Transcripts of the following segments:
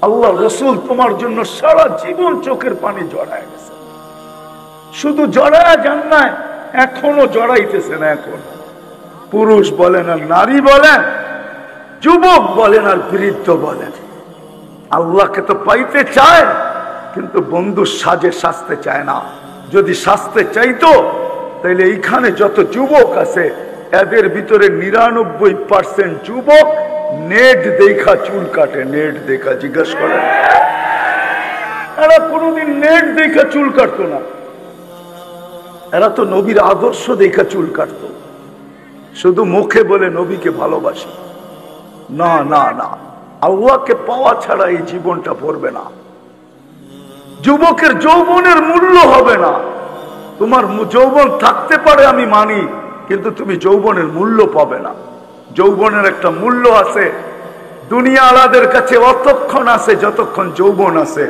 আল্লাহ রসুল তোমার জন্য সারা জীবন চোখের পানি জড়ায় গেছে, শুধু জড়ায় যান নাই, এখনো জড়াইতেছে না। এখন পুরুষ বলেন আর নারী বলেন, যুবক বলেন আর বৃদ্ধ বলেন, আল্লাহকে তো পাইতে চায়, কিন্তু বন্ধুর সাজে সাজতে চায় না। যদি সাজতে চাইতো তাহলে এইখানে যত যুবক আছে এদের ভিতরে 99% যুবক নেট দেখা চুল কাটে। নেট দেখা জিজ্ঞেস করেন, এরা কোনোদিন নেট দেখা চুল কাটতো না। এরা তো নবীর আদর্শ দেখা চুল কাটতো, শুধু মুখে বলে নবীকে ভালোবাসি। না না না, আল্লাহকে পাওয়া ছাড়া এই জীবনটা পড়বে না। যুবকের যৌবনের মূল্য হবে না। তোমার যৌবন থাকতে পারে আমি মানি, কিন্তু তুমি যৌবনের মূল্য পাবে না। যৌবনের একটা মূল্য আছে, দুনিয়া আলাদের কাছে অতক্ষণ আছে যতক্ষণ যৌবন আছে,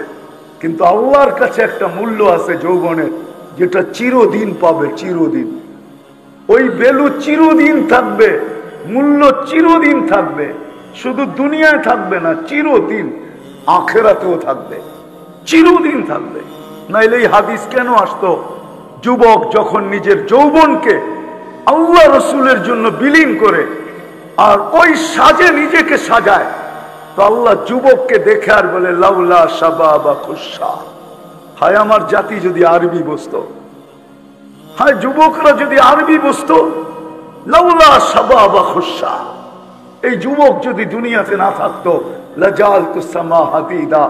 কিন্তু আল্লাহর কাছে একটা মূল্য আছে যৌবনের, যেটা চিরদিন পাবে। চিরদিন ওই ভ্যালু চিরদিন থাকবে, মূল্য চিরদিন থাকবে। শুধু দুনিয়ায় থাকবে না, চিরদিন আখেরাতেও থাকবে, চিরদিন থাকবে। নাইলে এই হাদিস কেন আসতো? যুবক যখন নিজের যৌবনকে আল্লাহ রসুলের জন্য বিলীন করে আর ওই সাজে নিজেকে সাজায়, তো আল্লাহ যুবককে দেখে আর বলে লাউলা শাবাবা খুশা। হায় আমার জাতি যদি আরবি বুঝতো, হায় যুবকরা যদি আরবি বুঝতো, লাউলা শাবাবা খুশা। এই যুবক যদি দুনিয়াতে না থাকতো, লাজালতু সামা হাদিদা,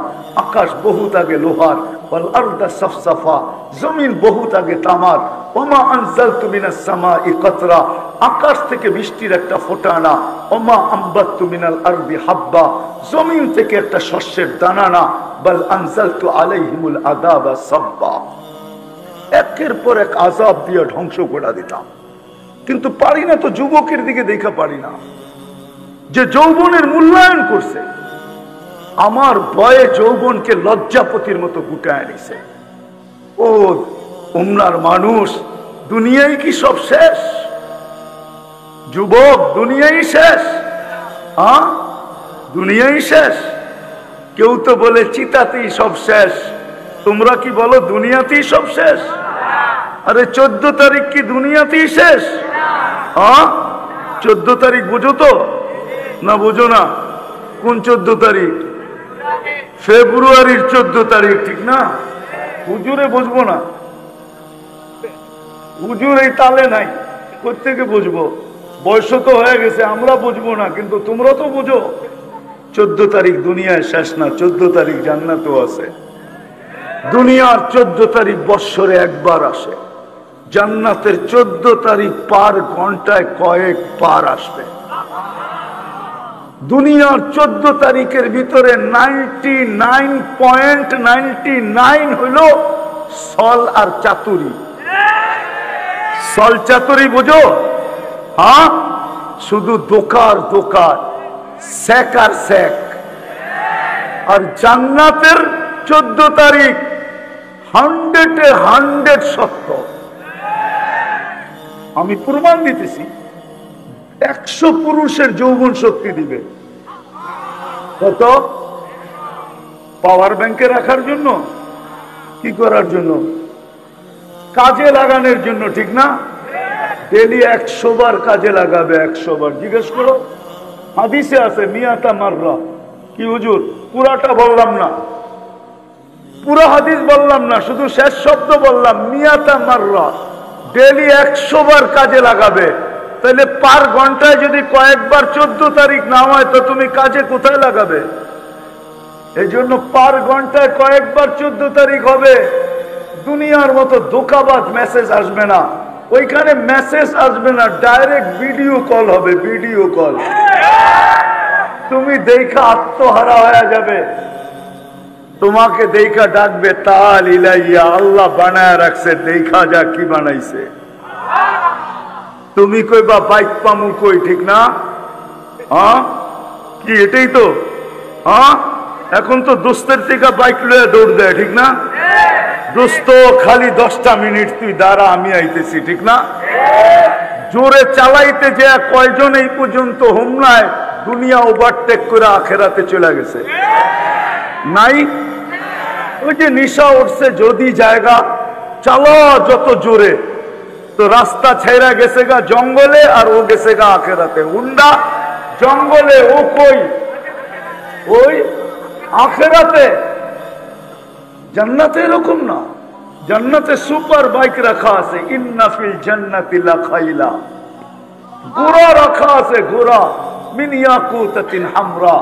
আকাশ বহুত আগে লোহার, ওয়াল আরদা সাফসাফা, জমিন বহুত আগে তামার, ওমা আনজালতু মিনাস সামাই কতরা, আকাশ থেকে বৃষ্টির একটা ফোঁটা না, ওমা আম্বাতু মিনাল আরদি হাব্বা, জমিন থেকে একটা শস্যের দানা না, বাল আনজালতু আলাইহিমুল আযাবা সাব্বা। একের পর এক আযাব দিয়ে ধ্বংস করে দিতাম, কিন্তু পারি না তো। যুবকের দিকে দেখা পারি না যে যৌবনের মূল্যায়ন করছে। আমার ভয়ে যৌবনকে লজ্জাপতির মতো গুটায় নিছে। ও উমরার মানুষ, দুনিয়ায় কি সব শেষ? যুবক, দুনিয়াই শেষ? হ্যাঁ, দুনিয়াই শেষ। কেউ তো বলে চিতাতেই সব শেষ, তোমরা কি বলো দুনিয়াতেই সব শেষ? আরে 14 তারিখ কি দুনিয়াতেই শেষ? হ্যাঁ, 14 তারিখ বুঝো তো না? বুঝো না? কোন 14 তারিখ? ফেব্রুয়ারির 14 তারিখ, ঠিক না? হুজুরে বুঝবো না, হুজুর এই তালে নাই, কোত্থেকে বুঝবো? বয়স তো হয়ে গেছে, আমরা বুঝবো না, কিন্তু তোমরা তো বুঝো। 14 তারিখ দুনিয়ায় শেষ না, 14 তারিখ জান্নাতও আছে। দুনিয়ার 14 তারিখ বৎসরে একবার আসে, জান্নাতের 14 তারিখ পার ঘন্টায় কয়েকবার আসবে। দুনিয়ার 14 তারিখের ভিতরে 99.99 হলো সল আর চাতুরি। সল চাতুরি বুঝো? হ্যাঁ, শুধু দোকার দোকার, সেক আর সেক। আর জান্নাতের 14 তারিখ 100 সত্য। আমি প্রমাণ দিতেছি। 100 পুরুষের যৌবন শক্তি দিবে। কত? পাওয়ার ব্যাংকে রাখার জন্য, কি করার জন্য? কাজে লাগানোর জন্য, ঠিক না? ডেলি 100 বার কাজে লাগাবে, 100 বার। জিজ্ঞেস করো, হাদিসে আছে মিয়াতা মাররা। কি হুজুর? পুরাটা বললাম না, পুরা হাদিস বললাম না, শুধু শেষ শব্দ বললাম, মিয়াতা মাররা। ডেলি 100 বার কাজে লাগাবে। তাহলে পার ঘন্টায় যদি কয়েকবার 14 তারিখ না হয়, তো তুমি কাজে কোথায় লাগাবে? এই জন্য পার ঘন্টায় কয়েকবার 14 তারিখ হবে। দুনিয়ার মতো ধোঁকাবাজ মেসেজ আসবে না, ওইখানে মেসেজ আসবে না, ডাইরেক্ট ভিডিও কল হবে। ভিডিও কল, তুমি দেখা আত্মহারা হয়ে যাবে। তোমাকে দেখা ডাকবে, তাল ইলাইয়া, আল্লাহ বানায় রাখছে, দেখা যা কি বানাইছে। তুমি কইবা বাইক পামু কই, ঠিক না? হ্যাঁ, কি এটাই তো? হ্যাঁ, এখন তো দোস্তের থেকে বাইক লয়ে দৌড় দেয়, ঠিক না? দোস্ত খালি 10টা মিনিট তুই দাঁড়া, আমি আইতেছি, ঠিক না? জোরে চালাইতে যে কয়জন এই পর্যন্ত হোমনায় দুনিয়া ওভারটেক করে আখেরাতে চলে গেছে। নাই? ওই যে নিশা উঠছে যদি জায়গা চালো যত জোরে, তো রাস্তা ছেড়া গেছে গা জঙ্গলে আর ও গেছে গা আখেরাতে। হুন্ডা জঙ্গলে, ও কই? ওই আখেরাতে। জান্নাতে এরকম না, জান্নাতে সুপার বাইক রাখা আছে, ইন্না ফিল জান্নাতি লাখাইলা, ঘোড়া রাখা আছে, ঘোড়া মিন ইয়াকুতাতিন হামরা,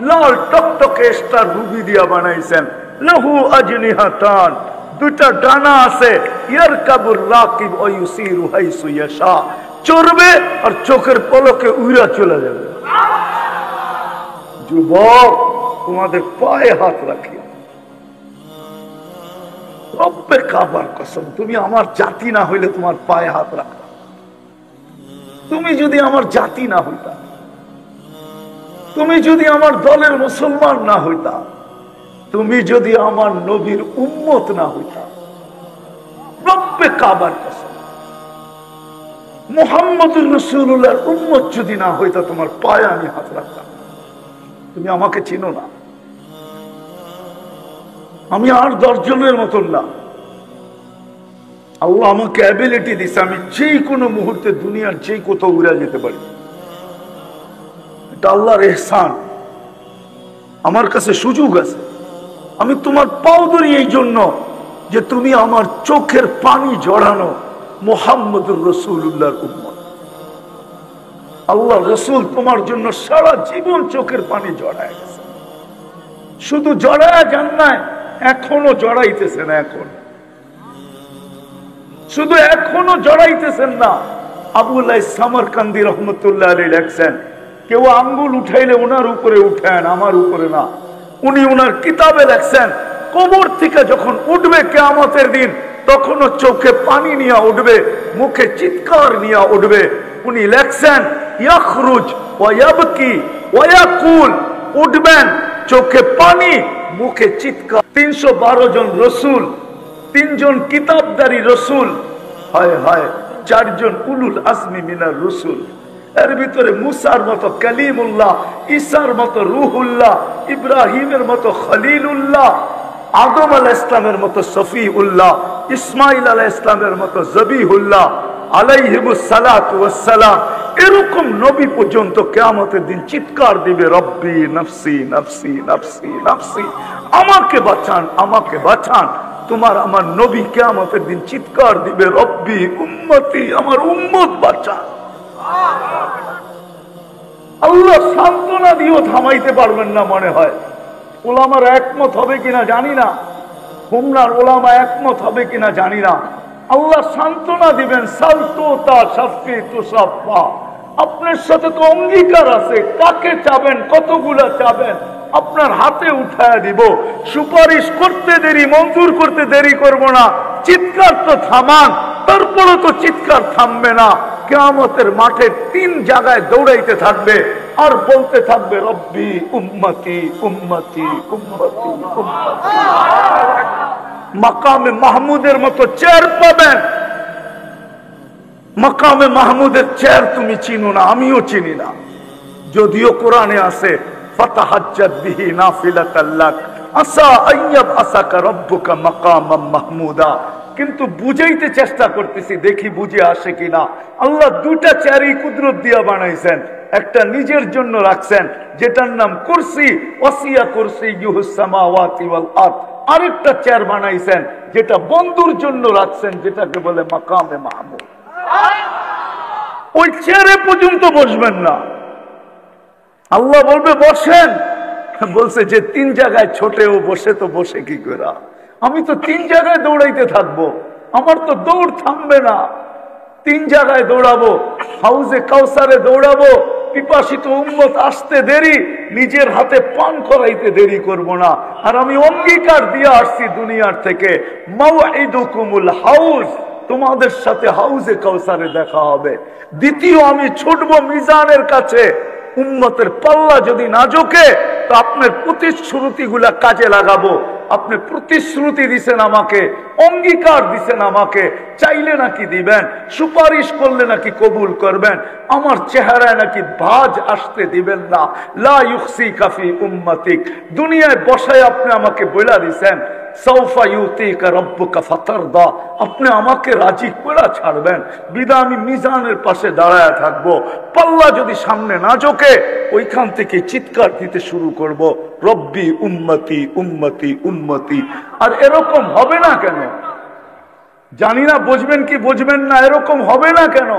লাল টকটকে স্টার রুবি দিয়া বানাইছেন। লাহু আজনিহাতান, দুইটা ডানা আছে। ইয়ারকাবুর রাকিব ওয়া ইউসিরু হাইসু ইয়াশা, চড়বে আর চোখের পলকে উইরা চলে যাবে। যুবক, তোমাদের পায়ে হাত রাখি, রব্বে কাবার কসম, তুমি আমার জাতি না হইলে তোমার পায়ে হাত রাখা। তুমি যদি আমার জাতি না হইতা, তুমি যদি আমার দলের মুসলমান না হইতা, তুমি যদি আমার নবীর উম্মত না হইতা, রব্বে কাবার কসম, মুহাম্মদুর রাসূলুল্লাহর উম্মত যদি না হইতা, তোমার পায়ে আমি হাত রাখতাম। তুমি আমাকে চিনো না, আমি আর 10 জনের মতন না। আল্লাহ আমাকে অ্যাবিলিটি দিছে, আমি যে কোনো মুহূর্তে দুনিয়ার যে কোথাও উড়ে যেতে পারি। এটা আল্লাহর ইহসান, আমার কাছে সুযোগ আছে। আমি তোমার পাও ধরি এই জন্য যে তুমি আমার চোখের পানি জড়ানো মুহাম্মদুর রাসূলুল্লাহর উম্মত। আল্লাহ রসুল তোমার জন্য সারা জীবন চোখের পানি জড়ায় গেছে। শুধু জড়ায় যান নাই, এখনো জড়াইতেছেন। এখন শুধু এখনো জড়াইতেছেন না। আবুল্লাহ সামরকান্দি রহমতুল্লাহ আলাইহি লেখছেন, কেউ আঙ্গুল উঠাইলে ওনার উপরে উঠেন, আমার উপরে না। উনি ওনার কিতাবে লেখছেন, কবর থেকে যখন উঠবে কিয়ামতের দিন, তখনও চোখে পানি নিয়ে উঠবে, মুখে চিৎকার নিয়ে উঠবে। উনি লেখছেন, ইয়াখরুজ ওয়া ইয়াবকি ওয়া ইয়াকুল, উঠবেন চোখে পানি, মুখে চিৎকার। 312 জন রসুল, 3 জন কিতাবদারি রসুল, হায় হায় 4 জন উলুল আজমি মিনার রসুল। এর ভিতরে মুসার মতো কালিমুল্লাহ, ঈসার মতো রুহুল্লাহ, ইব্রাহিমের মতো খলিলুল্লাহ, আদম আলাইহিস সালামের মতো সফিউল্লাহ, ইসমাইল আলাইহিস সালামের মতো জবিহুল্লাহ আলাইহিমুস সালাতু ওয়াস সালাম। এরকম নবী পর্যন্ত কিয়ামতের দিন চিৎকার দিবে, রব্বি নফসি নফসি নফসি নফসি, আমাকে বাঁচান আমাকে বাঁচান। তোমার আমার নবী কিয়ামতের দিন চিৎকার দিবে, রব্বি উম্মতি, আমার উম্মত বাঁচান। আল্লাহ সান্ত্বনা দিয়েও থামাইতে পারবেন না মনে হয়। ওলামার একমত হবে কিনা জানি না, হোমনার ওলামা একমত হবে কিনা জানি না। আল্লাহ সান্ত্বনা দিবেন, সালতুতা শাফি তুসাফা, আপনার সাথে তো অঙ্গীকার আছে, কাকে চাবেন, কতগুলা চাবেন, আপনার হাতে উঠায় দিব। সুপারিশ করতে দেরি, মঞ্জুর করতে দেরি করব না। চিৎকার তো থামান, তারপরও তো চিৎকার থামবে না। কিয়ামতের মাঠে 3 জায়গায় দৌড়াইতে থাকবে আর বলতে থাকবে, রব্বি উম্মতি উম্মতি উম্মতি উম্মতি। মাকামে মাহমুদের মতো চেয়ার পাবেন। মাকামে মাহমুদের চেয়ার তুমি চিনো না, আমিও চিনি না, যদিও কোরআনে আছে, ফাতাহাজ্জাত বিহি নাফিলাতাল লাক আসা আইয়াব আসাকা রব্বুকা মাকামাম মাহমুদা। কিন্তু বুঝাইতে চেষ্টা করতেছি, দেখি বুঝে আসে কিনা। আল্লাহ 2টা চেয়ারই কুদরত দিয়া বানাইছেন। একটা নিজের জন্য রাখছেন, যেটার নাম কুরসি, ওয়াসিয়া কুরসিয়ুহুস সামাওয়াতি ওয়াল আরদ। আরেকটা চেয়ার বানাইছেন যেটা বন্ধুর জন্য রাখছেন, যেটাকে বলে মাকামে মাহমুদ। ওই চেয়ারে পর্যন্ত বসবেন না। আল্লাহ বলবে বসেন, বলছে যে 3 জায়গায় ছোটেও বসে, তো বসে কি করে? আমি তো 3 জায়গায় দৌড়াইতে থাকবো, আমার তো দৌড় থামবে না। 3 জায়গায় দৌড়াবো, হাউজে কাউসারে দৌড়াবো, পিপাসিত উম্মত আসতে দেরি, নিজের হাতে পান করাইতে দেরি করব না। আর আমি অঙ্গীকার দিয়ে আসছি দুনিয়ার থেকে, মাওইদুকুমুল হাউজ, তোমাদের সাথে হাউজে কাউসারে দেখা হবে। দ্বিতীয়, আমি ছুটবো মিজানের কাছে। উম্মতের পাল্লা যদি না ঝোঁকে, তো আপনার প্রতিশ্রুতিগুলা কাজে লাগাবো। আপনি প্রতিশ্রুতি দিছেন আমাকে, অঙ্গীকার দিছেন আমাকে, চাইলে নাকি দিবেন, সুপারিশ করলে নাকি কবুল করবেন, আমার চেহারায় নাকি ভাঁজ আসতে দিবেন না। লা ইউখসিকা ফি উম্মতিক, দুনিয়ায় বসায় আপনি আমাকে বলে দিছেন সাউফা ইউতিকা রাব্বুকা ফাতারদা, আপনি আমাকে রাজি করে ছাড়বেন, বিদা আমি মিজানের পাশে দাঁড়ায় থাকবো। পাল্লা যদি সামনে না ঝোঁকে ওইখান থেকে চিৎকার দিতে শুরু করব, রব্বি উম্মতি উম্মতি উম্মতি। আর এরকম হবে না কেন জানি না, বুঝবেন কি বুঝবেন না, এরকম হবে না কেন?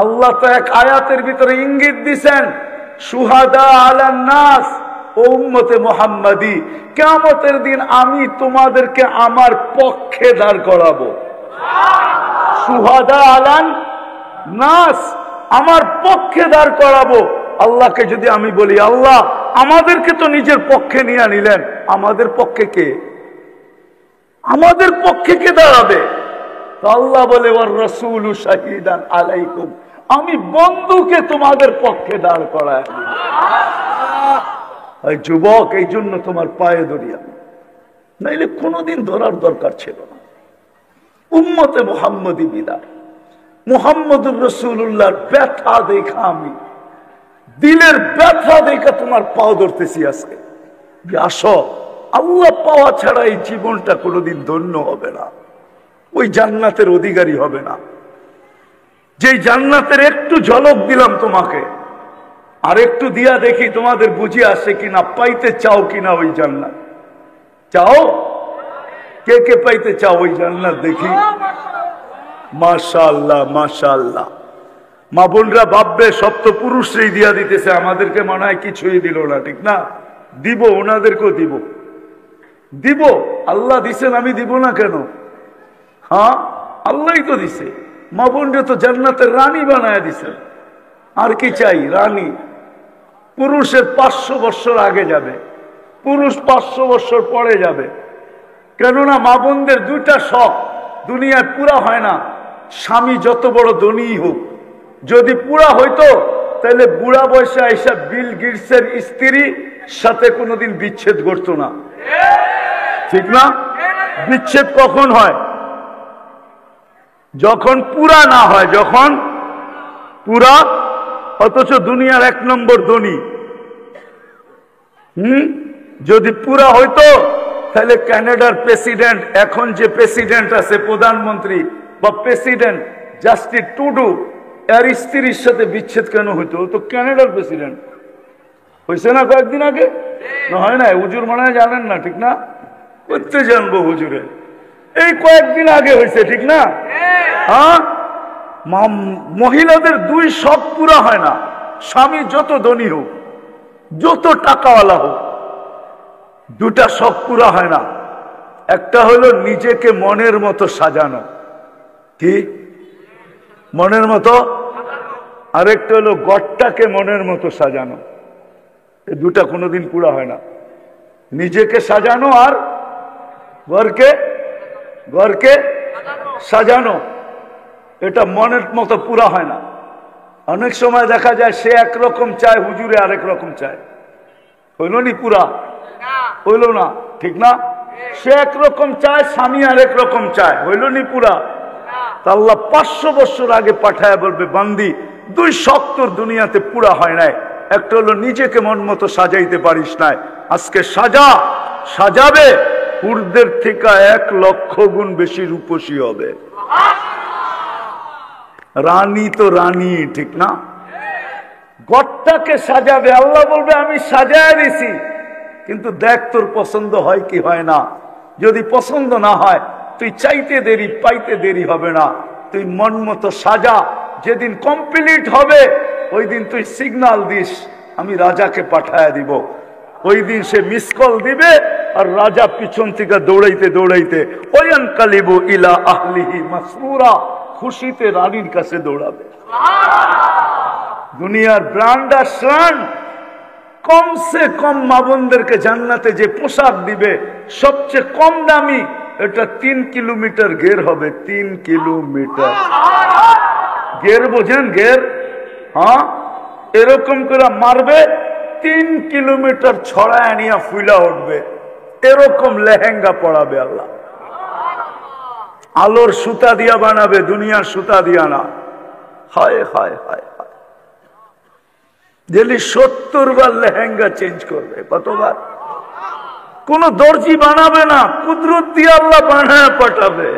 আল্লাহ তো এক আয়াতের ভিতরে ইঙ্গিত দিছেন, শুহাদা আলান নাস, ও উম্মতে মুহাম্মাদি, কিয়ামতের দিন আমি তোমাদেরকে আমার পক্ষে দাঁড় করাবো। শুহাদা আলান নাস, আমার পক্ষে দাঁড় করাবো। আল্লাহকে যদি আমি বলি, আল্লাহ আমাদেরকে তো নিজের পক্ষে নিয়ে নিলেন, আমাদের পক্ষে কে, আমাদের পক্ষে কে দাঁড়াবে? তো আল্লাহ বলে ওয়ার রাসূলু শাহিদান আলাইকুম, আমি বন্ধুকে তোমাদের পক্ষে দাঁড় করায় দিই। যুবক, এই জন্য তোমার পায়ে ধরিয়া, নাইলে কোনোদিন ধরার দরকার ছিল না। উম্মতে মুহাম্মদী বিদার, মুহাম্মদুর রাসূলুল্লাহর ব্যথা দেখা, আমি দিলের ব্যথা দেখা তোমার পাও ধরতেছি আজকে। আসো, আল্লাহ পাওয়া ছাড়া এই জীবনটা কোনোদিন ধন্য হবে না, ওই জান্নাতের অধিকারী হবে না। যেই জান্নাতের একটু ঝলক দিলাম তোমাকে, আর একটু দিয়া দেখি তোমাদের বুঝে আসে কিনা, পাইতে চাও কিনা ওই জান্নাত? চাও? কে কে পাইতে চাও ওই জান্নাত? দেখি। মাশাআল্লাহ মাশাআল্লাহ। মা বোনরা ভাববে সব তো পুরুষরাই দিয়া দিতেছে, আমাদেরকে মনে হয় কিছুই দিল না, ঠিক না? দিব, ওনাদেরকেও দিব, দিব। আল্লাহ দিছেন, আমি দিব না কেন? হ্যাঁ, আল্লাহই তো দিছে। মা বোনরা তো জান্নাতের রানী বানায় দিছেন, আর কি চাই? রানী। পুরুষের 500 বছর আগে যাবে, পুরুষ 500 বছর পরে যাবে। কেননা মা বোনদের দুইটা শখ দুনিয়ায় পুরা হয় না, স্বামী যত বড় ধনী হোক। যদি পুরা হইতো তাহলে বুড়া বয়সে আইসা বিল গেটসের স্ত্রী সাথে কোনোদিন বিচ্ছেদ করতো না, ঠিক না? বিচ্ছেদ কখন হয়? যখন পুরা না হয়, যখন পুরা, অথচ দুনিয়ার 1 নম্বর ধনী। যদি পুরা হইতো তাহলে কানাডার প্রেসিডেন্ট, এখন যে প্রেসিডেন্ট আছে, প্রধানমন্ত্রী বা প্রেসিডেন্ট জাস্টিন ট্রুডো, এর স্ত্রীর সাথে বিচ্ছেদ কেন হইতো? তো কানাডার প্রেসিডেন্ট হয়েছে না কয়েকদিন আগে? না হয় না? হুজুর মনে হয় জানেন না, ঠিক না? করতে জানবো হুজুরে, এই কয়েকদিন আগে হয়েছে, ঠিক না? হ্যাঁ, মহিলাদের 2 শখ পুরা হয় না, স্বামী যত ধনী হোক, যত টাকাওয়ালা হোক, 2টা শখ পুরা হয় না। একটা হলো নিজেকে মনের মতো সাজানো, কি মনের মতো, আরেকটা হলো ঘরটাকে মনের মতো সাজানো। এই 2টা কোনোদিন পুরা হয় না। নিজেকে সাজানো আর ঘরকে সাজানো, এটা মনের মতো পুরা হয় না। অনেক সময় দেখা যায় সে একরকম চায়, হুজুরে আরেক রকম চায়। হইল নি পুরা? হইল না, ঠিক না? সে একরকম চায়, স্বামী আরেক রকম চায়, হইল নি পুরা? তা আল্লাহ 500 বছর আগে পাঠায় বলবে, বান্দি 2 শখ তোর দুনিয়াতে পুরা হয় নাই। একটা হলো নিজেকে মন মতো সাজাইতে পারিস নাই, আজকে সাজাবে, পুরুষদের থেকে 1 লক্ষ গুণ বেশি রূপসী হবে। রানী তো রানী, ঠিক না? ঘরটাকে সাজাবে, আল্লাহ বলবে আমি সাজায় দিছি, কিন্তু দেখ তোর পছন্দ হয় কি হয় না। যদি পছন্দ না হয়, তুই চাইতে দেরি পাইতে দেরি হবে না, তুই মন মতো সাজা। যেদিন কমপ্লিট হবে ওই দিন তুই সিগন্যাল দিস, আমি রাজাকে পাঠায় দিব। ওই দিন সে মিস কল দিবে, আর রাজা পিছন থেকে দৌড়াইতে দৌড়াইতে ওয়ানকালিবু ইলা আহলিহি মাসরুরা, খুশিতে রানীর কাছে দৌড়াবে। দুনিয়ার ব্র্যান্ড আর শান, কমসে কম মা বোনদেরকে জান্নাতে যে পোশাক দিবে সবচেয়ে কম দামি, এটা 3 কিলোমিটার ঘের হবে। 3 কিলোমিটার ঘের, বোঝেন ঘের? হ্যাঁ, এরকম করে মারবে, 3 কিলোমিটার ছড়ায় নিয়ে ফুলা উঠবে। এরকম লেহেঙ্গা পরাবে আল্লাহ। আলোর সুতা দিয়া বানাবে, দুনিয়ার সুতা দিয়া না। হায় হায় হায় হায়, যেলি 70 বার লেহেঙ্গা চেঞ্জ করবে। কতবার? কোন দর্জি বানাবে না, কুদরত দিয়ে আল্লাহ বানায় পাঠাবে।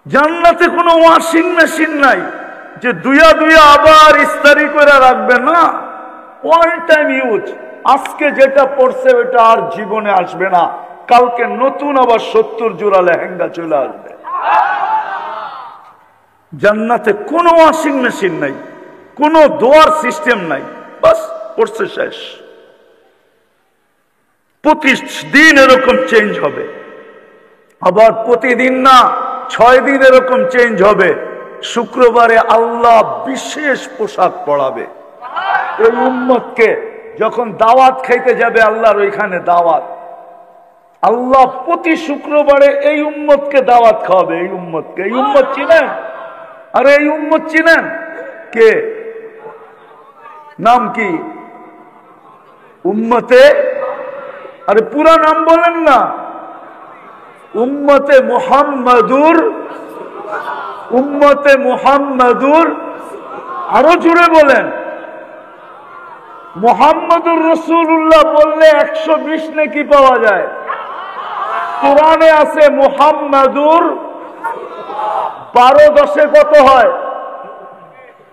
জান্নাতে কোনো ওয়াশিং মেশিন নাই যে দুইয়া দুইয়া আবার ইস্তারি করে রাখবে না, ওয়ান টাইম ইউজ। আজকে যেটা পড়ছে ওটা আর জীবনে আসবে না, কালকে নতুন আবার 70 জোড়া লেহেঙ্গা চলে আসবে। জান্নাতে কোনো ওয়াশিং মেশিন নাই, কোনো দোয়ার সিস্টেম নাই, বাস পড়ছে শেষ। প্রতিদিন এরকম চেঞ্জ হবে, আবার প্রতিদিন না 6 দিন এরকম চেঞ্জ হবে। শুক্রবারে আল্লাহ বিশেষ পোশাক পরাবে এই উম্মতকে। যখন দাওয়াত খাইতে যাবে আল্লাহর ওইখানে দাওয়াত, আল্লাহ প্রতি শুক্রবারে এই উম্মতকে দাওয়াত খাওয়াবে। এই উম্মতকে, এই উম্মত চিনেন? আরে এই উম্মত চিনেন? কে? নাম কি? উম্মতে, আরে পুরা নাম বলেন না। উম্মতে মুহাম্মাদুর, উম্মতে মুহাম্মাদুর। আরো জোরে বলেন। মুহাম্মাদুর রাসূলুল্লাহ বললে 120 নেকি পাওয়া যায়। কোরআনে আছে মুহাম্মাদুর 12 10 কত হয়?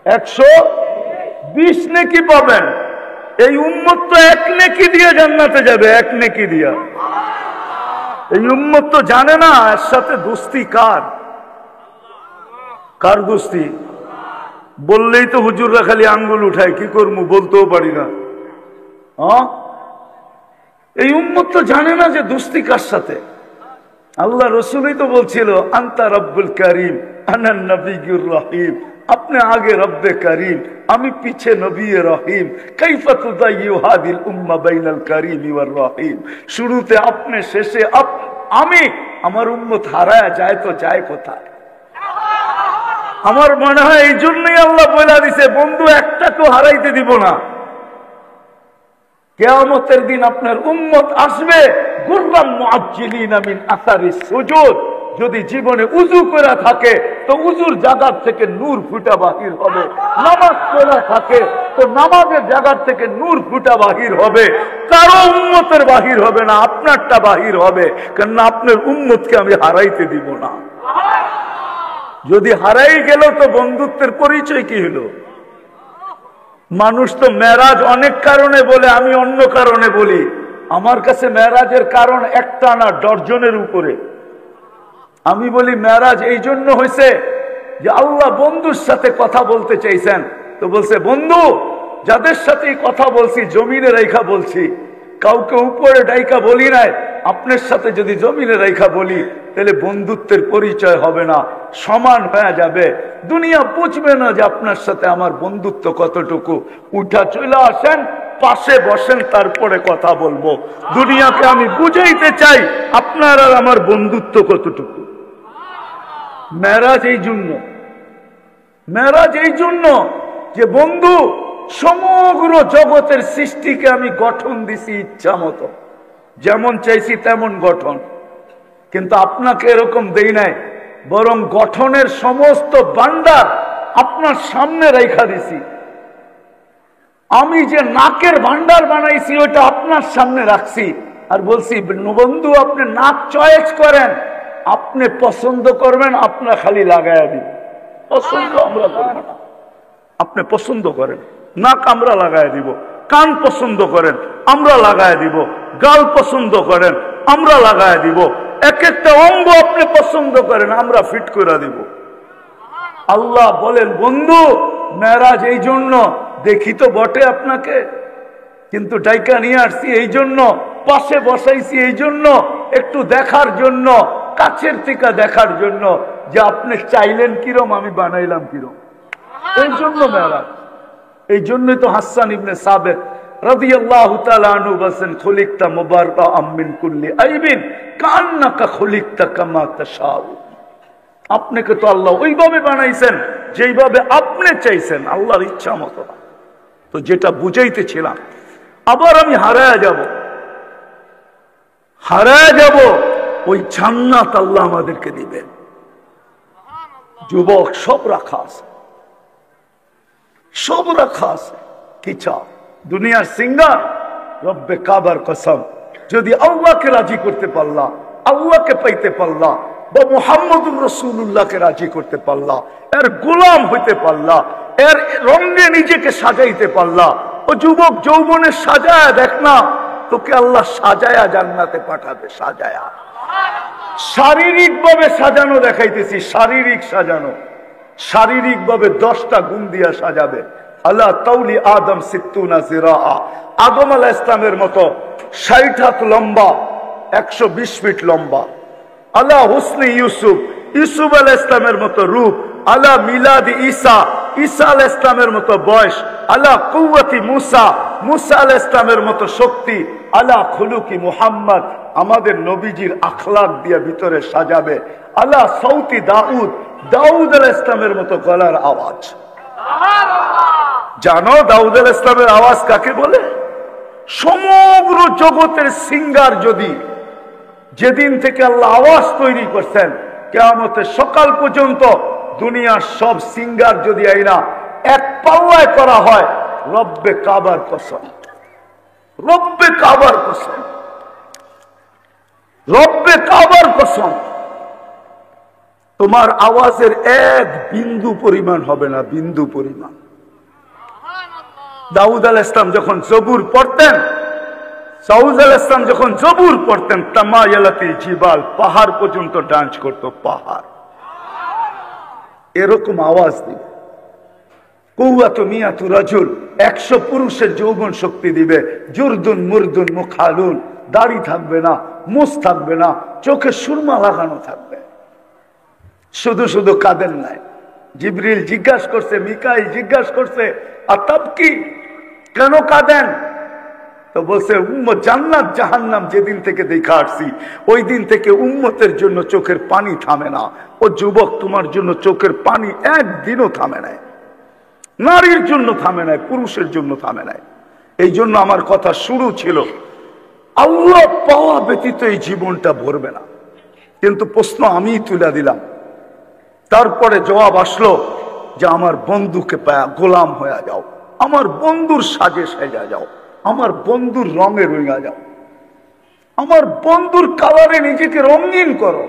120 নেকি পাবেন। এই উম্মত তো 1 নেকি দিয়ে জান্নাতে যাবে, 1 নেকি দিয়া। এই উম্মত তো জানে না এর সাথে দোস্তি কার। কার দোস্তি? বললেই তো হুজুররা খালি আঙ্গুল উঠায়, কি করবো বলতেও পারি না। এই উম্মত তো জানে না যে দোস্তি কার সাথে। আল্লাহ রসুলই তো বলছিল আনতা রব্বুল করিম আনান নবিয়্যুর রহিম। আপনি আগে রব্বে করিম, আমি পিছে নবী রহিম। কাইফা তুদাইয়ু হাদিল উম্মাহ বাইনাল করিম ওয়ার রহিম। শুরুতে আপনি, শেষে আমি। আমার উম্মত হারায় যায় তো যায় কোথায়? আমার মনে হয় এই জন্যই আল্লাহ বলে দিছে, বন্ধু একটাকেও হারাইতে দিব না। কিয়ামতের দিন আপনার উম্মত আসবে গুররাম মুআজ্জিলিনা মিন আসারিস সুজুদ। যদি জীবনে উযু করা থাকে তো উযুর জায়গা থেকে নূর ফুটা বাহির হবে, নামাজ পড়া থাকে তো নামাজের জায়গা থেকে নূর ফুটা বাহির হবে। কারো উম্মতের বাহির হবে না, আপনারটা বাহির হবে। কারণ আপনার উম্মতকে আমি হারাইতে দিব না। যদি হারাই গেল তো বন্ধুত্বের পরিচয় কি হলো? মানুষ তো মেরাজ অনেক কারণে বলে, আমি অন্য কারণে বলি। আমার কাছে মেরাজের কারণ একটা না, ডজনের উপরে। আমি বলি মেরাজ এই জন্য হয়েছে যে আল্লাহ বন্ধুর সাথে কথা বলতে চাইছেন, তো বলছে বন্ধু যাদের সাথে কথা বলছি জমিনে রেখা বলছি, কাউকে উপরে ডাইকা বলি নাই। আপনার সাথে যদি জমিনে রেখা বলি তাহলে বন্ধুত্বের পরিচয় হবে না, সমান হয়ে যাবে। দুনিয়া বুঝবে না যে আপনার সাথে আমার বন্ধুত্ব কতটুকু। উঠা চলে আসেন, পাশে বসেন, তারপরে কথা বলবো। দুনিয়াকে আমি বুঝাইতে চাই আপনার আর আমার বন্ধুত্ব কতটুকু। মেরাজ এই জন্য, মেরাজ এই জন্য যে বন্ধু সমগ্র জগতের সৃষ্টিকে আমি গঠন দিছি ইচ্ছা মতো, যেমন চাইছি তেমন গঠন। কিন্তু আপনাকে এরকম দেই নাই, বরং গঠনের সমস্ত ভান্ডার আপনার সামনে রেখা দিছি। আমি যে নাকের ভান্ডার বানাইছি ওটা আপনার সামনে রাখছি, আর বলছি বন্ধু আপনি নাক চয়েস করেন, আপনি পছন্দ করবেন, আপনার খালি লাগাইয়া দিন। পছন্দ আমরা করব না, আপনি পছন্দ করেন, নাক আমরা লাগাই দিব। কান পছন্দ করেন, আমরা লাগাই দিব। গাল পছন্দ করেন, আমরা লাগাই দিব। এক একটা অঙ্গ আপনি পছন্দ করেন, আমরা ফিট করে দিব। আল্লাহ বলেন বন্ধু মেরাজ এই জন্য, দেখি তো বটে আপনাকে, কিন্তু ডাইকা নিয়ে আসছি এই জন্য, পাশে বসাইছি এই জন্য, একটু দেখার জন্য, কাছের থেকে দেখার জন্য যে আপনি চাইলেন কিরম, আমি বানাইলাম কিরম। এই জন্য মেরাজ। এই জন্যই তো হাসান ইবনে সাবিত রাদিয়াল্লাহু তাআলা আনহু বলেন খুলিকতা মুবাররাআম মিন কুল্লি আইবিন কান্নাকা খুলিকতা কামা তাশাউ। আপনাকে তো আল্লাহ ওইভাবে বানাইছেন যেইভাবে আপনি চাইছেন, আল্লাহর ইচ্ছা মতো। তো যেটা বুঝাইতেছিলাম, আবার আমি হারায়া যাব। হারায় যাব, ওই জান্নাত আল্লাহ আমাদেরকে দিবেন। যুবক, সব রাখা আছে, সব রাখা আছে। কি চাও? দুনিয়ার সিঙ্গার? রব্বে কাবার কসম, যদি আল্লাহকে রাজি করতে পারলা, আল্লাহকে পাইতে পারলা, বা মুহাম্মদুর রাসূলুল্লাহকে রাজি করতে পারলা, এর গোলাম হইতে পারলা, এর রঙে নিজেকে সাজাইতে পারলা, ও যুবক, যৌবনের সাজায়া দেখ না, তোকে আল্লাহ সাজায়া জান্নাতে পাঠাবে। সাজায়া, শারীরিক ভাবে সাজানো দেখাইতেছি, শারীরিক সাজানো, শারীরিক ভাবে 10টা গুণ দিয়া সাজাবে। আল্লাহ তাউলি আদম সিত্তুনা জিরাআ, আদম আলাইহিস ইসলামের মতো 60 হাত লম্বা, 120 ফিট লম্বা। আল্লাহ হুসনি ইউসুফ, ইউসুফ আলাইহিস ইসলামের মতো রূপ। আল্লাহ মিলাদি ঈসা, ঈসা আলাইহিস ইসলামের মতো বয়স। আল্লাহ কুওয়াতি মুসা, মুসা আলাইহিস ইসলামের মতো শক্তি। আল্লাহ খুলুকি মুহাম্মদ, আমাদের নবীজির আখলাক দিয়ে ভিতরে সাজাবে। আল্লাহ সৌতি দাউদ, দাউদ আলাইহিস ইসলামের মতো গলার আওয়াজ। জানো দাউদ আলাইহিস ইসলামের আওয়াজ কাকে বলে? সমগ্র জগতের সিঙ্গার যদি, যেদিন থেকে আল্লাহ আওয়াজ তৈরি করছেন, কিয়ামতের সকাল পর্যন্ত দুনিয়ার সব সিঙ্গার যদি আইনা এক পাল্লায় করা হয়, রব্বে কাবার কসম, রব্বে কাবার কসম, রব্বে কাবার কসম, তোমার আওয়াজের এক বিন্দু পরিমাণ হবে না, বিন্দু পরিমাণ। দাউদ আলাইহিস সালাম যখন জবুর পড়তেন, দাউদ আলাইহিস সালাম যখন জবুর পড়তেন, তামায়ালাতিল জিবাল, পাহাড় পর্যন্ত ডান্স করত, পাহাড়। এরকম আওয়াজ দিবে। কুওয়াতু মিয়াতু রাজুল, 100 পুরুষের যৌবন শক্তি দিবে। জুরদুন মুরদুন মুখালুন, দাড়ি থাকবে না, মুছ থাকবে না, চোখে সুরমা লাগানো থাকবে। শুধু শুধু কাঁদেন নাই। জিবরিল জিজ্ঞাসা করছে, মিকাইল জিজ্ঞাসা করছে, আতাব কি, কেন কাঁদেন? তো বলছে, উম্মত জান্নাত জাহান্নাম যেদিন থেকে দেখা আসছি, ওই দিন থেকে উম্মতের জন্য চোখের পানি থামে না। ও যুবক, তোমার জন্য চোখের পানি একদিনও থামে নাই, নারীর জন্য থামে নাই, পুরুষের জন্য থামে নাই। এই জন্য আমার কথা শুরু ছিল, আল্লাহ পাওয়া ব্যতীত এই জীবনটা ভরবে না। কিন্তু প্রশ্ন আমি তুলে দিলাম, তারপরে জবাব আসলো যে আমার বন্ধুকে পায়া গোলাম হয়ে যাও, আমার বন্ধুর সাজে সাজা যাও, আমার বন্ধুর রঙে রঙা যাও, আমার বন্ধুর কালারে নিজেকে রঙিন করো।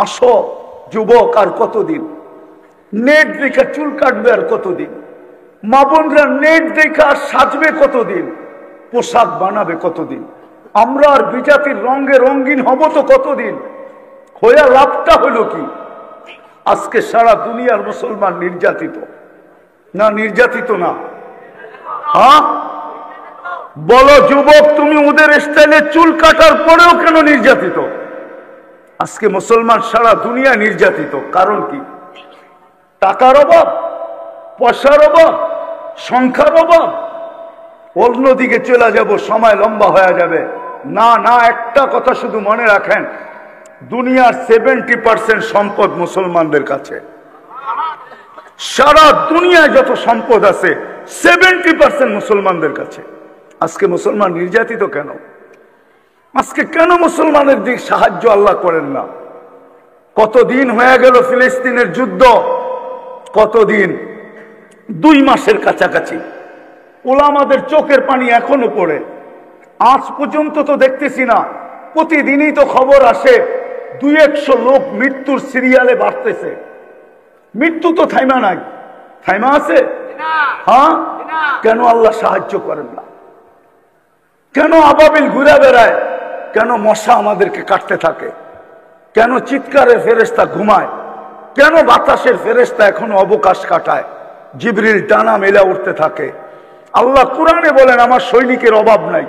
আসো যুবক, আর কতদিন? নেট দেখা চুল কাটবে আর কতদিন? মা বোনরা নেট দেখা সাজবে কতদিন? পোশাক বানাবে কতদিন? আমরা আর বিজাতির রঙে রঙিন হব তো কতদিন? হইয়া লাভটা হইল কি? আজকে সারা দুনিয়ার মুসলমান নির্যাতিত না? নির্যাতিত না? হ্যাঁ বলো যুবক, তুমি ওদের স্টাইলে চুল কাটার পরেও কেন নির্যাতিত? আজকে মুসলমান সারা দুনিয়া নির্যাতিত। কারণ কি? টাকার অভাব, পয়সার অভাব, সংখ্যার অভাব। অন্যদিকে চলে যাব, সময় লম্বা হয়ে যাবে। না না, একটা কথা শুধু মনে রাখেন, দুনিয়ার 70% সম্পদ মুসলমানদের কাছে। সারা দুনিয়ায় যত সম্পদ আছে 70% মুসলমানদের কাছে। আজকে মুসলমান নির্যাতিত কেন? আজকে কেন মুসলমানের দিক সাহায্য আল্লাহ করেন না? কতদিন হয়ে গেল ফিলিস্তিনের যুদ্ধ? কতদিন? 2 মাসের কাছাকাছি। ওলামাদের চোখের পানি এখনো পড়ে। আজ পর্যন্ত তো দেখতেছি না, প্রতিদিনই তো খবর আসে 200 লোক মৃত্যুর সিরিয়ালে বাড়তেছে। মৃত্যু তো থাইমা নাই, থাইমা আছে? হ্যাঁ, কেন আল্লাহ সাহায্য করেন না? কেন আবাবিল ঘুরে বেড়ায়? কেন মশা আমাদেরকে কাটতে থাকে? কেন চিৎকারের ফেরেশতা ঘুমায়? কেন বাতাসের ফেরেশতা এখনো অবকাশ কাটায়? জিবরিল ডানা মেলা উঠতে থাকে। আল্লাহ কোরআনে বলেন, আমার সৈনিকের অভাব নাই,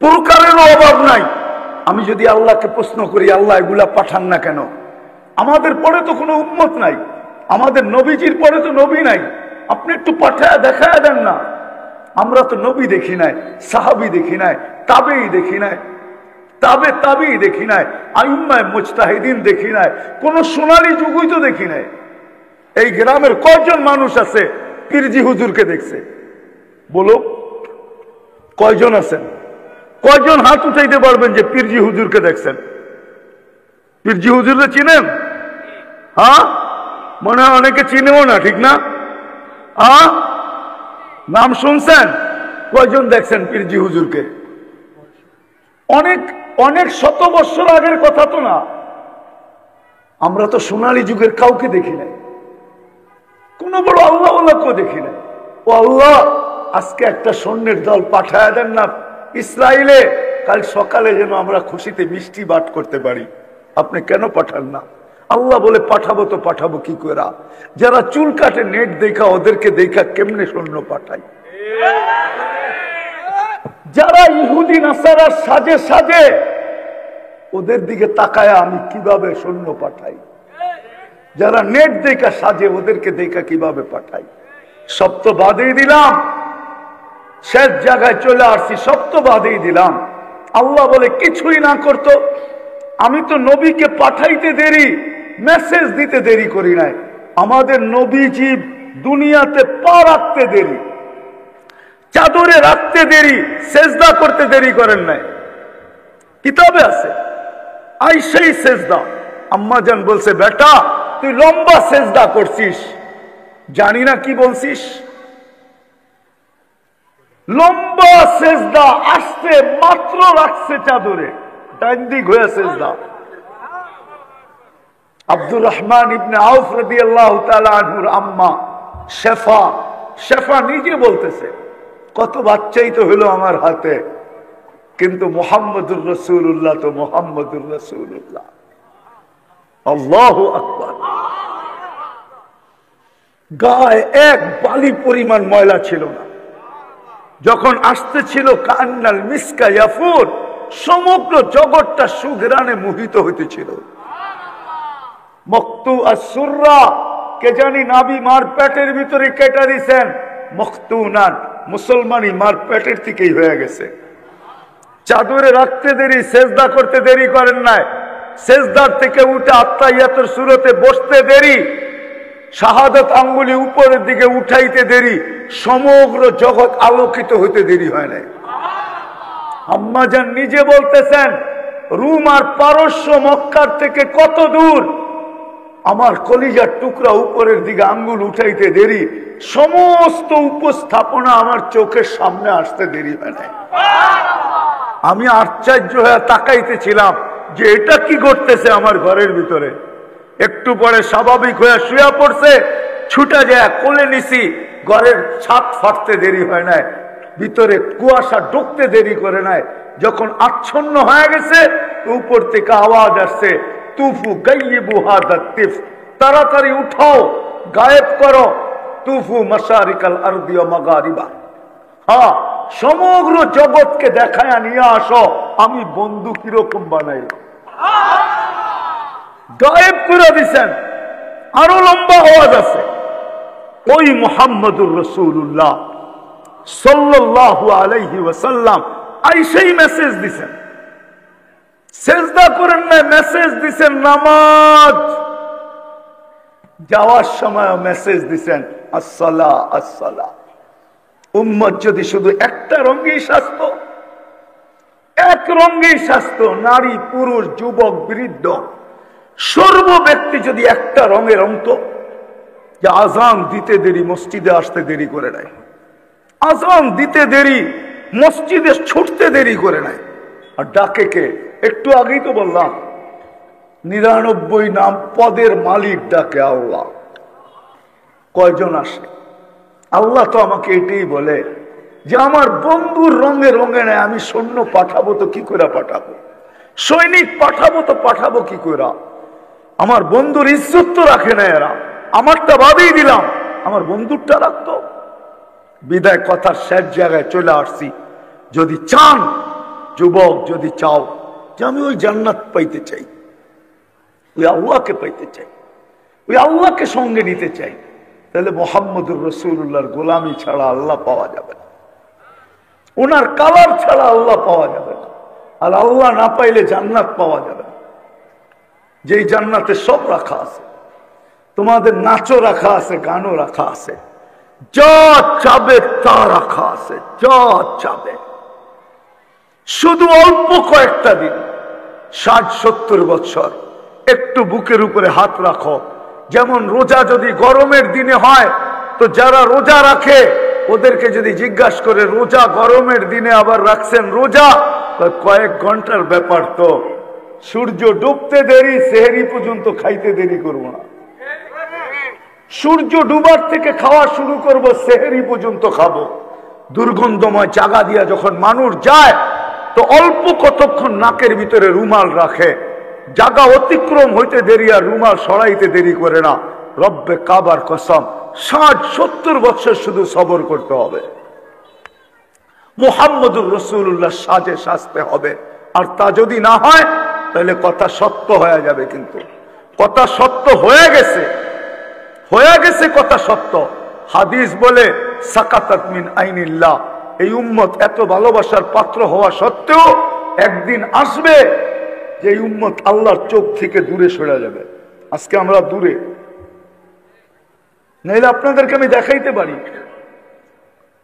প্রকারেরও অভাব নাই। আমি যদি আল্লাহকে প্রশ্ন করি, আল্লাহ এগুলা পাঠান না কেন? আমাদের পরে তো কোনো উম্মত নাই, আমাদের নবীজির পরে তো নবী নাই। আপনি একটু পাঠায় দেখায় দেন না। আমরা তো নবী দেখি নাই, সাহাবী দেখি নাই, তাবেই দেখি নাই, তাবেই দেখি নাই, আইম্মায়ে মুজতাহিদিন দেখি নাই, কোন সোনালী যুগই তো দেখি নাই। এই গ্রামের কয়জন মানুষ আছে পীরজি হুজুরকে দেখছে? বলো, কয়জন আছেন? কয়জন হাত উঠাইতে পারবেন যে পীরজি হুজুরকে দেখছেন? পীরজি হুজুরকে চিনেন? হ্যাঁ, মনে হয় অনেকে চিনেও না, ঠিক না? নাম শুনছেন? কয়জন দেখছেন পীরজি হুজুরকে? অনেক অনেক শত বছর আগের কথা তো না। আমরা তো সোনালী যুগের কাউকে দেখি নাই, কোন বড় আল্লাহওয়ালাকেও দেখি নাই। ও আল্লাহ, আজকে একটা সৈন্যের দল পাঠায় দেন না ইসরায়েলে, কাল সকালে যেন আমরা খুশিতে মিষ্টি বাট করতে পারি। আপনি কেন পাঠান না? আল্লাহ বলে পাঠাবো তো পাঠাবো কি করে? যারা চুল কাটে নেট দেখা, ওদেরকে দেখা কেমনে সৈন্য পাঠাই? যারা ইহুদি নাসারার সাজে সাজে, ওদের দিকে তাকায় আমি কিভাবে সৈন্য পাঠাই? যারা নেট দেখা সাজে, ওদেরকে দেখা কিভাবে পাঠাই? সব তো বাদই দিলাম, শেষ জায়গায় চলে আসছি, সব তো বাদই দিলাম। আল্লাহ বলে কিছুই না করতো, আমি তো নবীকে পাঠাইতে দেরি, মেসেজ দিতে দেরি করি নাই। আমাদের নবীজি দুনিয়াতে পা রাখতে দেরি, চাদরে রাখতে দেরি, সেজদা করতে দেরি করেন নাই। কিতাবে আছে আইসেই সেজদা। আম্মা জান বলছে, বেটা তুই লম্বা সেজদা করছিস, জানি না কি বলছিস। লম্বা সেজদা আসতে মাত্র রাখছে চাদরে, ডান দিক হয়ে সেজদা। আব্দুর রহমান ইবনে আউফ রাদিয়াল্লাহু তাআলা আনহুর আম্মা শেফা নিজে বলতেছে, কত বাচ্চাই তো হলো আমার হাতে, কিন্তু মুহাম্মদুর রাসূলুল্লাহ তো মুহাম্মদুর রাসূলুল্লাহ। আল্লাহু আকবার। গায়ে এক বালি পরিমাণ ময়লা ছিল না। যখন আসতেছিল কান্নাল মিসকা ইয়াফুর, সমগ্র জগৎটা সুঘ্রাণে মোহিত হইতেছিল। মক্তু আসুররা, কে জানি নাবি মার পেটের ভিতরে কেটে দিছেন, মখতুনান মুসলমানি মার পেটের থেকেই হয়ে গেছে। চাদরে রাখতে দেরি, সেজদা করতে দেরি করেন নাই, সেজদার থেকে উঠে আত্তাহিয়াতুর সূরতে বসতে দেরি, শাহাদাত আঙ্গুলি উপরের দিকে উঠাইতে দেরি, সমগ্র জগৎ আলোকিত হইতে দেরি হয় নাই। আম্মা জান নিজে বলতেছেন, রুম আর পারস্য মক্কার থেকে কত দূর, আমার কলিজার টুকরা উপরের দিকে আঙ্গুল উঠাইতে দেরি, সমস্ত উপস্থাপনা আমার চোখের সামনে আসতে দেরি হয় নাই। আমি আশ্চর্য হয়ে তাকাইতেছিলাম যে এটা কি করতেছে আমার ঘরের ভিতরে। একটু পরে স্বাভাবিক হয়ে শুয়ে পড়ছে, ছুটে যায় কোলে নিছি, ঘরের ছাদ ফাটতে দেরি হয় নাই, ভিতরে কুয়াশা ঢুকতে দেরি করে নাই। যখন আচ্ছন্ন হয়ে গেছে, উপর থেকে আওয়াজ আসছে, তুফু গাইয়িবু হাদা তিফ, তাড়াতাড়ি উঠাও, গায়েব করো, তুফু মাশারিকাল আরদি ওয়া মাগারিবা। হ্যাঁ, সমগ্র জগৎকে দেখায়া নিয়ে আসো আমি বন্ধু কিরকম বানাইলাম। গায়েব করে দিছেন। আরো লম্বা আওয়াজ আছে, ওই মুহাম্মদুর রাসূলুল্লাহ সাল্লাল্লাহু আলাইহি ওয়াসাল্লাম আইসেই মেসেজ দিছেন, সেজদা করেন না, মেসেজ দিছেন নামাজ। যাওয়ার সময় মেসেজ দিছেন আসসালাহ আসসালাহ। উম্মত যদি শুধু একটা রঙেই সাজতো, এক রঙেই সাজতো, নারী পুরুষ যুবক বৃদ্ধ সর্ব ব্যক্তি যদি একটা রঙে রঙতো, যে আজান দিতে দেরি, মসজিদে আসতে দেরি করে নাই, আজান দিতে দেরি, মসজিদে ছুটতে দেরি করে নাই। আর ডাকে কে? একটু আগেই তো বললাম 99 নাম পদের মালিক ডাকে আল্লাহ। কয়জন আসে? আল্লাহ তো আমাকে এটাই বলে যে আমার বন্ধুর রঙে রঙে নেয়, আমি সৈন্য পাঠাবো তো কি করে পাঠাবো, সৈনিক পাঠাবো তো পাঠাবো কি করে? আমার বন্ধুর ইজ্জত তো রাখে না এরা, আমারটা বাদেই দিলাম, আমার বন্ধুরটা রাখতো। বিদায় কথার শেষ জায়গায় চলে আসছি। যদি চান যুবক, যদি চাও যে আমি ওই জান্নাত পাইতে চাই, ওই আল্লাহকে পাইতে চাই, ওই আল্লাহকে সঙ্গে নিতে চাই, তাহলে মুহাম্মদুর রাসূলুল্লাহর গোলামি ছাড়া আল্লাহ পাওয়া যাবে না, ওনার কালার ছাড়া আল্লাহ পাওয়া যাবে না। আর আল্লাহ না পাইলে জান্নাত পাওয়া যাবে না। যেই জান্নাতে সব রাখা আছে, তোমাদের নাচও রাখা আছে, গানও রাখা আছে, যা চাবে তা রাখা আছে, যা চাবে শুধু অল্প কয়েকটা দিন, 60-70 বছর একটু বুকের উপরে হাত রাখো। যেমন রোজা যদি গরমের দিনে হয়, তো যারা রোজা রাখে ওদেরকে যদি জিজ্ঞাসা করে রোজা গরমের দিনে আবার রাখছেন রোজা, কয়েক ঘন্টার ব্যাপার, তো সূর্য ডুবতে দেরি, সেহরি পর্যন্ত খাইতে দেরি করবো না। সূর্য ডুবার থেকে খাওয়া শুরু করব, সেহরি পর্যন্ত খাবো। দুর্গন্ধময় জায়গা দিয়া যখন মানুষ যায়, তো অল্প কতক্ষণ নাকের ভিতরে রুমাল রাখে, জায়গা অতিক্রম হইতে দেরি আর রুমাল সরাইতে দেরি করে না। রব্বে কাবার কসম, 60-70 বছর শুধু সবর করতে হবে। মুহাম্মদুর রাসূলুল্লাহ সাজে সাজতে হবে। আর তা যদি না হয় তাহলে কথা সত্য হয়ে যাবে। কিন্তু কথা সত্য হয়ে গেছে, কথা সত্য। হাদিস বলে সাকাতাত মিন আইনিল্লাহ, এই উম্মত এত ভালোবাসার পাত্র হওয়া সত্ত্বেও একদিন আসবে যে এই উম্মত আল্লাহর চোখ থেকে দূরে সরে যাবে। আজকে আমরা দূরে, নাইলে আপনাদেরকে আমি দেখাইতে পারি,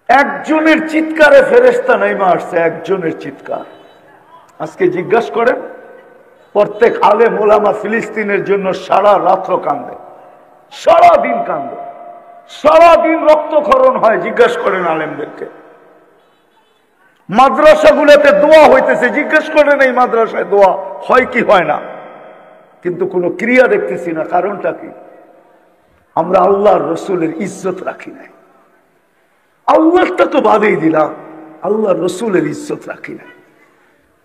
একজনের চিৎকারে ফেরেশতা নাইমা আসছে, একজনের চিৎকার। আজকে জিজ্ঞাসা করেন, প্রত্যেক আলেম ওলামা ফিলিস্তিনের জন্য সারা রাত্র কান্দে, সারাদিন কান্দে, সারাদিন রক্তক্ষরণ হয়। জিজ্ঞাসা করেন আলেমদেরকে। মাদ্রাসাগুলোতে দোয়া হইতেছে, জিজ্ঞেস করেন এই মাদ্রাসায় দোয়া হয় কি হয় না, কিন্তু কোনো ক্রিয়া দেখতেছি না। কারণটা কি? আমরা আল্লাহর রসুলের ইজ্জত রাখি নাই। আল্লাহটা তো বাদেই দিলাম, আল্লাহর রসুলের ইজ্জত রাখি নাই।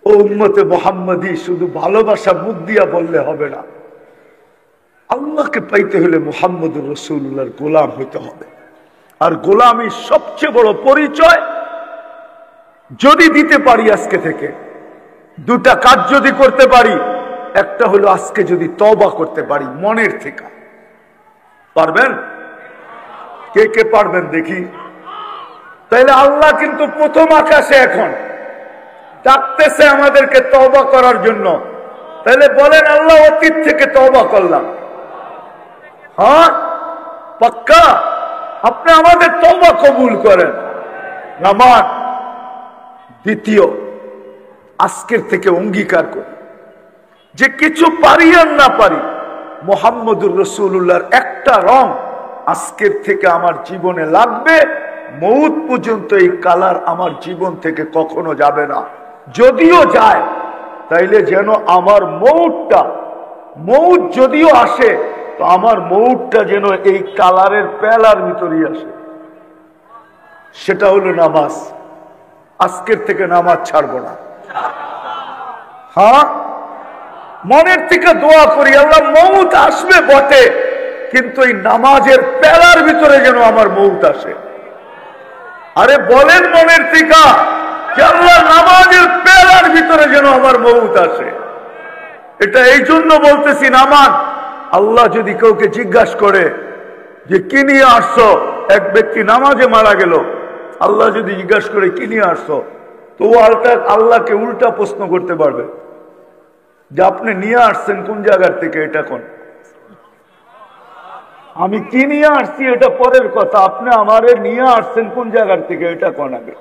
ও উম্মতে মুহাম্মাদি, শুধু ভালোবাসা মুখ দিয়া বললে হবে না, আল্লাহকে পাইতে হলে মুহাম্মদুর রাসূলুল্লাহর গোলাম হইতে হবে। আর গোলামীর সবচেয়ে বড় পরিচয় যদি দিতে পারি, আজকে থেকে দুটা কাজ যদি করতে পারি, একটা হলো আজকে যদি তওবা করতে পারি মনের থেকে। পারবেন? কে কে পারবেন দেখি? তাইলে আল্লাহ কিন্তু প্রথম আকাশে এখন ডাকতেছে আমাদেরকে তওবা করার জন্য। তাহলে বলেন, আল্লাহ অতীত থেকে তওবা করলাম। হ্যাঁ, পাক্কা? আপনি আমাদের তওবা কবুল করেন। নামাজ দ্বিতীয়, আজকের থেকে অঙ্গীকার করি যে কিছু পারি আর না পারি, মুহাম্মদুর রাসূলুল্লাহর একটা রং আজকের থেকে আমার জীবনে লাগবে। মৌত পর্যন্ত এই কালার আমার জীবন থেকে কখনো যাবে না। যদিও যায়, তাইলে যেন আমার মৌত যদিও আসে, তো আমার মৌতটা যেন এই কালারের পেলার ভিতরেই আসে। সেটা হলো নামাজ। আজকের থেকে নামাজ ছাড়বো না। হ্যাঁ, মনের থেকে দোয়া করি, আল্লাহ মৌত আসবে বটে, কিন্তু এই নামাজের পেলার ভিতরে যেন আমার মৌত আসে। আরে বলেন মনের থেকে যে আল্লাহ নামাজের পেলার ভিতরে যেন আমার মৌত আসে। এটা এই জন্য বলতেছি, নামাজ। আল্লাহ যদি কাউকে জিজ্ঞাসা করে যে কি নিয়ে আসছো, এক ব্যক্তি নামাজে মারা গেল, আল্লাহ যদি জিজ্ঞাসা করে কি নিয়ে আসছো, তো আল্লাহকে উল্টা প্রশ্ন করতে পারবে যে আপনি নিয়ে আসছেন কোন জায়গার থেকে, এটা কোন? আমি কি নিয়ে আসছি এটা পরের কথা, আপনি আমারে নিয়ে আসছেন কোন জায়গার থেকে, এটা কোন আগে।